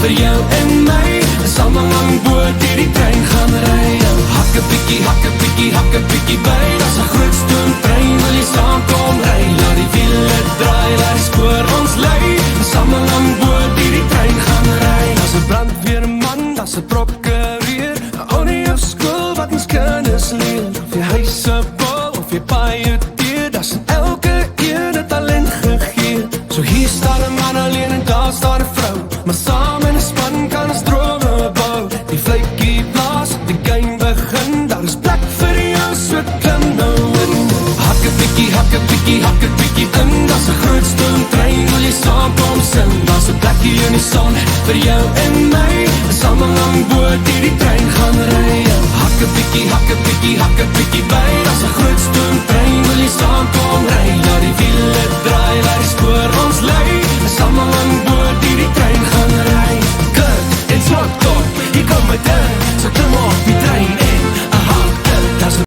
vir jou en my. Saam aan boord hierdie trein gaan ry. Hakke bietjie by. Daar's 'n groot stoomtrein, wil jy saamkom ry? Laat die wiele draai, laat die spoor ons lei. Saam aan boord hierdie trein gaan ry. Daar's 'n brandweerman, daar's 'n prokureur, 'n ou in jou skool wat ons kinders leer. Of jy huise bou, of jy baie dier, daar's in elke een 'n talent gegee. So hier staan 'n man alleen en daar staan 'n vrou, maar saam in 'n span kan ons drome bou. Die vletjie blaas, die game begin, daar is plek vir jou, so klim nou in. Hakke bietjie in, daar's 'n groot stoomtrein, wil jy saamkom sin? Daar's 'n plekkie in die son, vir jou en my. Saam aan boord hierdie trein gaan ry. Hakke bietjie by, daar's 'n groot stoomtrein, wil jy saamkom ry? Laat die wiele draai, laat die spoor ons lei. Saam aan boord hierdie trein gaan ry. Klik en slot kop, hier kom my ding, so klim op die trein en hakke, daar's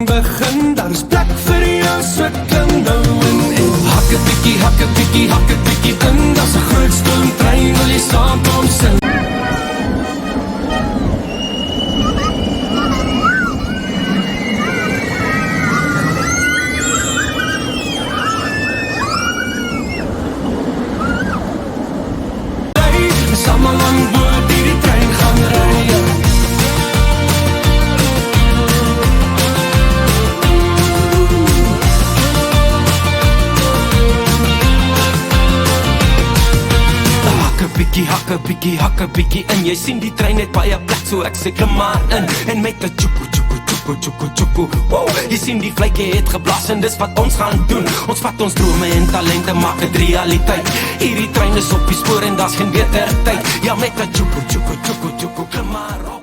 begin, daar is plek vir jou, so klim nou in. Hakke bietjie in, daar's 'n groot stoomtrein, wil jy saamkom sin? Saam aan boord hierdie trein gaan ry. Hakke bietjie in, jy sien die trein het baie plek, so ek sê klim maar in. En met 'n tjoeko, wow, jy sien die vletjie het geblaas en dis wat ons gaan doen. Ons vat ons drome en talente, maak dit realiteit. Hierdie trein is op die spoor en daar's geen beter tyd. Ja, met 'n tjoeko, klim maar op.